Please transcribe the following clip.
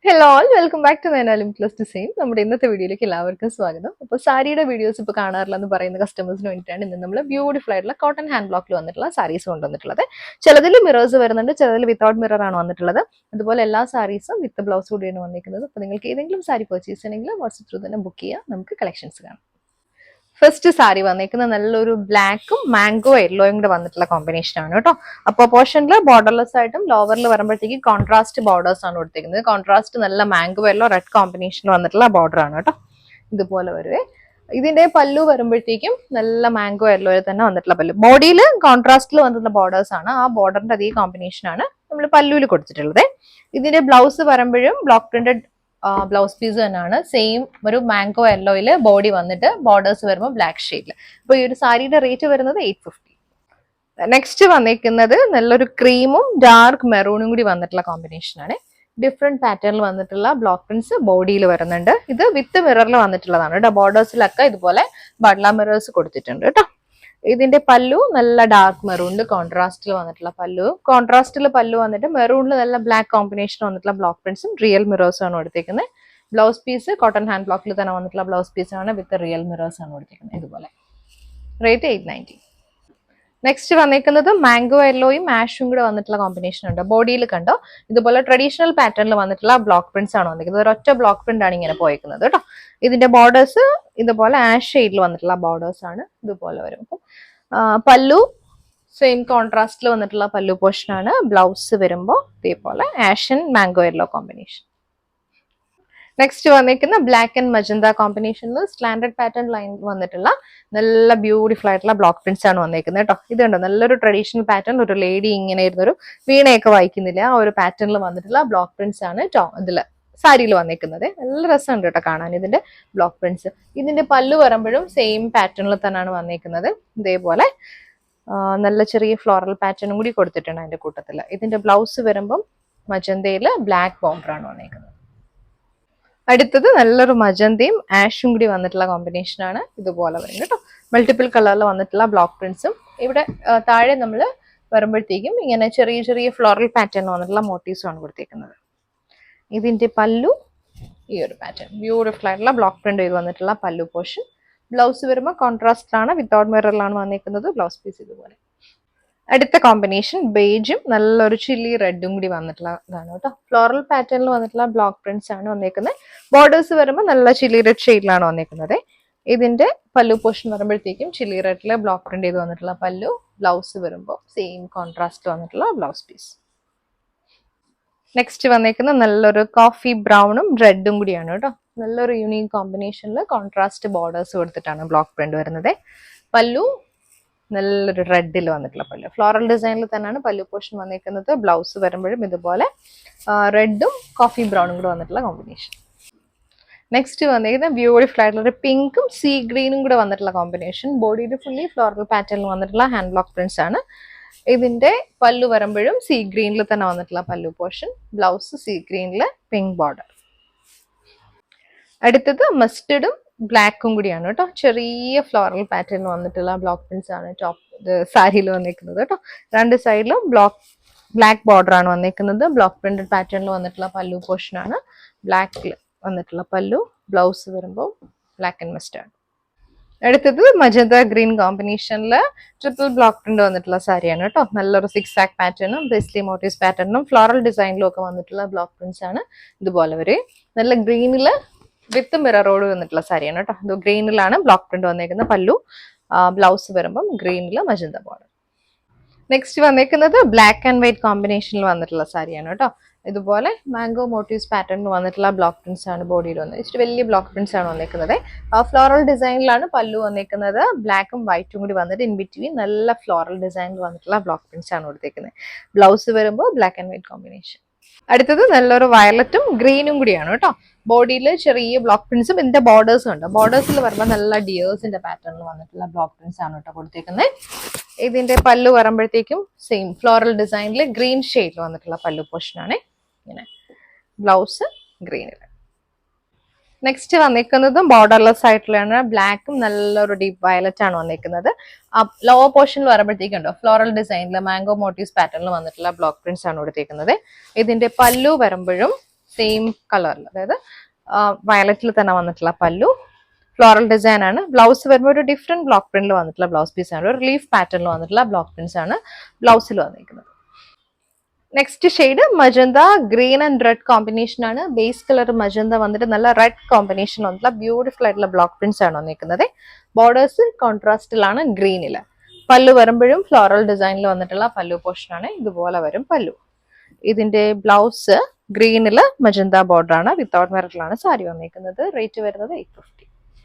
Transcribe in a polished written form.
Hello all welcome back to Naina limitless design. നമ്മുടെ ഇന്നത്തെ വീഡിയോയിലേക്ക് എല്ലാവർക്കും സ്വാഗതം. അപ്പോൾ സാരിയുടെ വീഡിയോസ് ഇപ്പോൾ കാണാറില്ല എന്ന് പറയുന്ന കസ്റ്റമേഴ്സിന് വേണ്ടിയിട്ടാണ് ഇന്ന് നമ്മൾ ബ്യൂട്ടിഫുൾ ആയിട്ടുള്ള കോട്ടൺ ഹാൻഡ് ബ്ലോക്കിൽ വന്നിട്ടുള്ള സാരീസ് കൊണ്ടുവന്നിട്ടുള്ളത്. ചിലതിൽ മിറേഴ്സ് വരുന്നുണ്ട്, ചിലതിൽ വിത്തൗട്ട് മിറർ ആണ് വന്നിട്ടുള്ളത്. അതുപോലെ എല്ലാ സാരീസും വിത്ത് ബ്ലൗസ് കൂടിയാണ് വന്നിരിക്കുന്നത്. അപ്പോൾ നിങ്ങൾക്ക് ഏതെങ്കിലും സാരി പർച്ചേസ് ചെയ്യണമെങ്കിൽ വാട്സ്ആപ്പ് ത്രൂ തന്നെ ബുക്ക് ചെയ്യുക, നമുക്ക് കളക്ഷൻസ് കാണാം. ഫസ്റ്റ് സാരി വന്നേക്കുന്നത് നല്ലൊരു ബ്ലാക്കും മാംഗോ യെല്ലോയും കൂടെ വന്നിട്ടുള്ള കോമ്പിനേഷൻ ആണ് കേട്ടോ. അപ്പോൾ പോർഷനിൽ ബോർഡർലെസ് ആയിട്ടും ലോവറിൽ വരുമ്പോഴത്തേക്ക് കോൺട്രാസ്റ്റ് ബോർഡേഴ്സ് ആണ് കൊടുത്തിരിക്കുന്നത്. കോൺട്രാസ്റ്റ് നല്ല മാംഗോ യെല്ലോ റെഡ് കോമ്പിനേഷനിൽ വന്നിട്ടുള്ള ബോർഡർ ആണ് കേട്ടോ. ഇതുപോലെ വരുവേ. ഇതിന്റെ പല്ലു വരുമ്പോഴത്തേക്കും നല്ല മാംഗോ യെല്ലോയിൽ തന്നെ വന്നിട്ടുള്ള പല്ലു. ബോഡിയിൽ കോൺട്രാസ്റ്റിൽ വന്നിട്ടുള്ള ബോർഡേഴ്സ് ആണ്. ആ ബോർഡറിന്റെ അതേ കോമ്പിനേഷൻ ആണ് നമ്മൾ പല്ലുവിൽ കൊടുത്തിട്ടുള്ളത്. ഇതിന്റെ ബ്ലൗസ് വരുമ്പോഴും ബ്ലോക്ക് പ്രിന്റഡ് ബ്ലൗസ് പീസ് തന്നെയാണ്. സെയിം ഒരു മാംഗോ യെല്ലോയില് ബോഡി വന്നിട്ട് ബോർഡേഴ്സ് വരുമ്പോൾ ബ്ലാക്ക് ഷെയ്ഡിൽ. അപ്പോൾ ഈ ഒരു സാരിയുടെ റേറ്റ് വരുന്നത് 850. നെക്സ്റ്റ് വന്നിരിക്കുന്നത് നല്ലൊരു ക്രീമും ഡാർക്ക് മെറൂണും കൂടി വന്നിട്ടുള്ള കോമ്പിനേഷൻ ആണ്. ഡിഫറെന്റ് പാറ്റേണിൽ വന്നിട്ടുള്ള ബ്ലോക്ക് പ്രിന്റ്സ് ബോഡിയിൽ വരുന്നുണ്ട്. ഇത് വിത്ത് മിററിൽ വന്നിട്ടുള്ളതാണ് കേട്ടോ. ബോർഡേഴ്സിലൊക്കെ ഇതുപോലെ ബട്ട്ല മിറേഴ്സ് കൊടുത്തിട്ടുണ്ട് കേട്ടോ. ഇതിന്റെ പല്ലു നല്ല ഡാർക്ക് മെറൂണിൽ കോൺട്രാസ്റ്റിൽ വന്നിട്ടുള്ള പല്ലു. കോൺട്രാസ്റ്റിൽ പല്ലു വന്നിട്ട് മെറൂണിൽ നല്ല ബ്ലാക്ക് കോമ്പിനേഷൻ വന്നിട്ടുള്ള ബ്ലോക്ക് പ്രിന്റ്സും റിയൽ മിറേഴ്സും ആണ് കൊടുത്തിരിക്കുന്നത്. ബ്ലൗസ് പീസ് കോട്ടൺ ഹാൻഡ് ബ്ലോക്കിൽ തന്നെ വന്നിട്ടുള്ള ബ്ലൗസ് പീസ് ആണ് വിത്ത് റിയൽ മിറേഴ്സ് ആണ് കൊടുത്തിരിക്കുന്നത്. ഇതുപോലെ റേറ്റ് 890. നെക്സ്റ്റ് വന്നിരിക്കുന്നത് മാംഗോ യെല്ലോയും ആഷും കൂടെ വന്നിട്ടുള്ള കോമ്പിനേഷൻ ഉണ്ട്. ബോഡിയിൽ കണ്ടോ ഇതുപോലെ ട്രഡീഷണൽ പാറ്റേണിൽ വന്നിട്ടുള്ള ബ്ലോക്ക് പ്രിന്റ്സ് ആണ് വന്നിരിക്കുന്നത്. ഒരൊറ്റ ബ്ലോക്ക് പ്രിന്റ് ആണ് ഇങ്ങനെ പോയിരിക്കുന്നത് കേട്ടോ. ഇതിന്റെ ബോർഡേഴ്സ് ഇതുപോലെ ആഷ് ഷെയ്ഡിൽ വന്നിട്ടുള്ള ബോർഡേഴ്സ് ആണ്. ഇതുപോലെ വരും. അപ്പം പല്ലു സെയിം കോൺട്രാസ്റ്റിൽ വന്നിട്ടുള്ള പല്ലു പോർഷൻ ആണ്. ബ്ലൗസ് വരുമ്പോൾ ഇതേപോലെ ash and mango yellow combination. Next വന്നിരിക്കുന്ന ബ്ലാക്ക് ആൻഡ് മജന്ത കോമ്പിനേഷനിൽ സ്റ്റാൻഡേർഡ് പാറ്റേൺ ലൈൻ വന്നിട്ടുള്ള നല്ല ബ്യൂട്ടിഫുൾ ആയിട്ടുള്ള ബ്ലോക്ക് പ്രിന്റ്സ് ആണ് വന്നിരിക്കുന്നത് കേട്ടോ. ഇതുണ്ട് നല്ലൊരു ട്രഡീഷണൽ പാറ്റേൺ. ഒരു ലേഡി ഇങ്ങനെ ഇരുന്നൊരു വീണയൊക്കെ വായിക്കുന്നില്ല, ആ ഒരു പാറ്റേണിൽ വന്നിട്ടുള്ള ബ്ലോക്ക് പ്രിന്റ്സ് ആണ് ഇതില് സാരിയിൽ വന്നിരിക്കുന്നത്. നല്ല രസമുണ്ട് കേട്ടോ കാണാൻ ഇതിന്റെ ബ്ലോക്ക് പ്രിന്റ്സ്. ഇതിന്റെ പല്ലു വരുമ്പോഴും സെയിം പാറ്റേണിൽ തന്നെയാണ് വന്നിരിക്കുന്നത്. ഇതേപോലെ നല്ല ചെറിയ ഫ്ലോറൽ പാറ്റേണും കൂടി കൊടുത്തിട്ടുണ്ട് അതിന്റെ കൂട്ടത്തിൽ. ഇതിന്റെ ബ്ലൗസ് വരുമ്പം മജന്തയില് ബ്ലാക്ക് ബോർഡർ ആണ് വന്നിരിക്കുന്നത്. അടുത്തത് നല്ലൊരു മജന്തയും ആഷും കൂടി വന്നിട്ടുള്ള കോമ്പിനേഷൻ ആണ്. ഇതുപോലെ വരും കേട്ടോ. മൾട്ടിപ്പിൾ കളറിൽ വന്നിട്ടുള്ള ബ്ലോക്ക് പ്രിന്റ്സും ഇവിടെ താഴെ നമ്മൾ വരുമ്പോഴത്തേക്കും ഇങ്ങനെ ചെറിയ ചെറിയ ഫ്ലോറൽ പാറ്റേൺ വന്നിട്ടുള്ള മോട്ടീവ്സും ആണ് കൊടുത്തേക്കുന്നത്. ഇതിന്റെ പല്ലു ഈ ഒരു പാറ്റേൺ ബ്യൂട്ടിഫുൾ ആയിട്ടുള്ള ബ്ലോക്ക് പ്രിന്റ് ചെയ്ത് വന്നിട്ടുള്ള പല്ലു പോർഷൻ. ബ്ലൗസ് വരുമ്പോൾ കോൺട്രാസ്റ്റിലാണ് വിത്തൗട്ട് മിററിലാണ് വന്നിരിക്കുന്നത്. ബ്ലൗസ് പീസ് ഇതുപോലെ. അടുത്ത കോമ്പിനേഷൻ ബേജും നല്ലൊരു ചില്ലി റെഡും കൂടി വന്നിട്ടുള്ള ഇതാണ് കേട്ടോ. ഫ്ലോറൽ പാറ്റേണിൽ വന്നിട്ടുള്ള ബ്ലോക്ക് പ്രിന്റ്സ് ആണ് വന്നിരിക്കുന്നത്. ബോർഡേഴ്സ് വരുമ്പോൾ നല്ല ചില്ലി റെഡ് ഷെയ്ഡിലാണ് വന്നിരിക്കുന്നത്. ഇതിന്റെ പല്ലു പോർഷൻ വരുമ്പോഴത്തേക്കും ചില്ലി റെഡിലെ ബ്ലോക്ക് പ്രിന്റ് ചെയ്ത് വന്നിട്ടുള്ള പല്ലു. ബ്ലൗസ് വരുമ്പോൾ സെയിം കോൺട്രാസ്റ്റ് വന്നിട്ടുള്ള ബ്ലൗസ് പീസ്. നെക്സ്റ്റ് വന്നിരിക്കുന്ന നല്ലൊരു കോഫി ബ്രൗണും റെഡും കൂടിയാണ് കേട്ടോ. നല്ലൊരു യൂണീക് കോമ്പിനേഷനിൽ കോൺട്രാസ്റ്റ് ബോർഡേഴ്സ് കൊടുത്തിട്ടാണ് ബ്ലോക്ക് പ്രിന്റ് വരുന്നത്. പല്ലു നല്ലൊരു റെഡിൽ വന്നിട്ടുള്ള പല്ലു. ഫ്ലോറൽ ഡിസൈനിൽ തന്നെയാണ് പല്ലു പോർഷൻ വന്നിരിക്കുന്നത്. ബ്ലൗസ് വരുമ്പോഴും ഇതുപോലെ റെഡും കോഫി ബ്രൗണും കൂടെ വന്നിട്ടുള്ള കോമ്പിനേഷൻ. നെക്സ്റ്റ് വന്നിരിക്കുന്നത് ബ്യൂട്ടിഫുൾ ആയിട്ടുള്ള ഒരു പിങ്കും സീ ഗ്രീനും കൂടെ വന്നിട്ടുള്ള കോമ്പിനേഷൻ. ബോഡിയിൽ ഫുള്ളി ഫ്ലോറൽ പാറ്റേണിൽ വന്നിട്ടുള്ള ഹാൻഡ് ബ്ലോക്ക് പ്രിന്റ്സ് ആണ്. ഇതിന്റെ പല്ലു വരുമ്പോഴും സീ ഗ്രീനിൽ തന്നെ വന്നിട്ടുള്ള പല്ലു പോർഷൻ. ബ്ലൗസ് സീ ഗ്രീനില് പിങ്ക് ബോർഡർ. അടുത്തത് മസ്റ്റർഡും ബ്ലാക്കും കൂടിയാണ് കേട്ടോ. ചെറിയ ഫ്ലോറൽ പാറ്റേൺ വന്നിട്ടുള്ള ബ്ലോക്ക് പ്രിന്റ്സ് ആണ് ടോപ്പ് സാരിയിൽ വന്നിരിക്കുന്നത് കേട്ടോ. രണ്ട് സൈഡിലും ബ്ലാക്ക് ബോർഡർ ആണ് വന്നിരിക്കുന്നത്. ബ്ലോക്ക് പ്രിന്റഡ് പാറ്റേണിൽ വന്നിട്ടുള്ള പല്ലു പോർഷൻ ആണ്. ബ്ലാക്കിൽ വന്നിട്ടുള്ള പല്ലു. ബ്ലൗസ് വരുമ്പോൾ ബ്ലാക്ക് ആൻഡ് മസ്റ്റേർഡ്. അടുത്തത് മജന്ത ഗ്രീൻ കോമ്പിനേഷനിൽ ട്രിപ്പിൾ ബ്ലോക്ക് പ്രിന്റ് വന്നിട്ടുള്ള സാരിയാണ് കേട്ടോ. നല്ലൊരു 6 ആക്ക് പാറ്റേണും ബേസ്ലി മോട്ടീവ്സ് പാറ്റേണും ഫ്ലോറൽ ഡിസൈനിലും ഒക്കെ വന്നിട്ടുള്ള ബ്ലോക്ക് പ്രിന്റ്സ് ആണ്. ഇതുപോലെ വരും. നല്ല ഗ്രീനില് വിത്ത് മിററോട് വന്നിട്ടുള്ള സാരിയാണ് കേട്ടോ. ഇത് ഗ്രീനിലാണ് ബ്ലോക്ക് പ്രിന്റ് വന്നിരിക്കുന്ന പല്ലു. ബ്ലൗസ് വരുമ്പം ഗ്രീനില് മജന്ത ബോർഡർ. നെക്സ്റ്റ് വന്നിരിക്കുന്നത് ബ്ലാക്ക് ആൻഡ് വൈറ്റ് കോമ്പിനേഷനിൽ വന്നിട്ടുള്ള സാരിയാണ് കേട്ടോ. ഇതുപോലെ മാംഗോ മോട്ടീവ്സ് പാറ്റേണിൽ വന്നിട്ടുള്ള ബ്ലോക്ക് പ്രിന്റ്സ് ആണ് ബോഡിയിൽ വന്നത്. ഇച്ചിരി വലിയ ബ്ലോക്ക് പ്രിന്റ്സ് ആണ് വന്നിരിക്കുന്നത്. ഫ്ലോറൽ ഡിസൈനിലാണ് പല്ലു വന്നിരിക്കുന്നത്. ബ്ലാക്കും വൈറ്റും കൂടി വന്നിട്ട് ഇൻ ബിറ്റ്വീൻ നല്ല ഫ്ലോറൽ ഡിസൈനിൽ വന്നിട്ടുള്ള ബ്ലോക്ക് പ്രിന്റ്സ് ആണ് കൊടുത്തിരിക്കുന്നത്. ബ്ലൗസ് വരുമ്പോൾ ബ്ലാക്ക് ആൻഡ് വൈറ്റ് കോമ്പിനേഷൻ. അടുത്തത് നല്ലൊരു വയലറ്റും ഗ്രീനും കൂടിയാണ് കേട്ടോ. ബോഡിയിൽ ചെറിയ ബ്ലോക്ക് പ്രിന്റ്സും ഇതിന്റെ ബോർഡേഴ്സും ഉണ്ട്. ബോർഡേഴ്സിൽ വരുമ്പോൾ നല്ല ഡിയേഴ്സിന്റെ പാറ്റേണിൽ വന്നിട്ടുള്ള ബ്ലോക്ക് പ്രിന്റ്സ് ആണ് കേട്ടോ കൊടുത്തേക്കുന്നത്. ഇതിന്റെ പല്ലു വരുമ്പോഴത്തേക്കും സെയിം ഫ്ലോറൽ ഡിസൈനിൽ ഗ്രീൻ ഷെയ്ഡിൽ വന്നിട്ടുള്ള പല്ലു പോർഷൻ ആണ്. ഇങ്ങനെ ബ്ലൗസ് ഗ്രീനിൽ. നെക്സ്റ്റ് വന്നിരിക്കുന്നതും ബോർഡർലെസ് ആയിട്ടുള്ളതാണ്. ബ്ലാക്കും നല്ലൊരു ഡീപ്പ് വയലറ്റ് ആണ് വന്നിരിക്കുന്നത്. ലോവർ പോർഷനിൽ വരുമ്പോഴത്തേക്കുണ്ടോ ഫ്ലോറൽ ഡിസൈനിൽ മാംഗോ മോട്ടീവ്സ് പാറ്റേണിൽ വന്നിട്ടുള്ള ബ്ലോക്ക് പ്രിന്റ്സ് ആണ് കൊടുത്തിരിക്കുന്നത്. ഇതിന്റെ പല്ലു വരുമ്പോഴും സെയിം കളറിൽ, അതായത് വയലറ്റിൽ തന്നെ വന്നിട്ടുള്ള പല്ലു. ഫ്ലോറൽ ഡിസൈൻ ആണ്. ബ്ലൗസ് വരുമ്പോൾ ഒരു ഡിഫറെന്റ് ബ്ലോക്ക് പ്രിന്റിൽ വന്നിട്ടുള്ള ബ്ലൗസ് പീസ് ആണ്. ഒരു ലീഫ് പാറ്റേണിൽ വന്നിട്ടുള്ള ബ്ലോക്ക് പ്രിന്റ്സ് ആണ് ബ്ലൗസിൽ വന്നിരിക്കുന്നത്. Next shade magenta green and red combination ആണ്. ബേസ് കളർ മജന്ത വന്നിട്ട് നല്ല റെഡ് കോമ്പിനേഷൻ വന്നിട്ടുള്ള ബ്യൂട്ടിഫുൾ ആയിട്ടുള്ള ബ്ലോക്ക് പ്രിന്റ്സ് ആണ് വന്നിരിക്കുന്നത്. ബോർഡേഴ്സ് കോൺട്രാസ്റ്റിലാണ് ഗ്രീനില്. പല്ലു വരുമ്പോഴും ഫ്ലോറൽ ഡിസൈനിൽ വന്നിട്ടുള്ള പല്ലു പോർഷൻ ആണ്. ഇതുപോലെ വരും പല്ലു. ഇതിന്റെ ബ്ലൗസ് ഗ്രീനില് മജന്ത ബോർഡർ ആണ്. വിത്തൗട്ട് മിററിലാണ് സാരി വന്നിരിക്കുന്നത്. റേറ്റ് വരുന്നത് 850.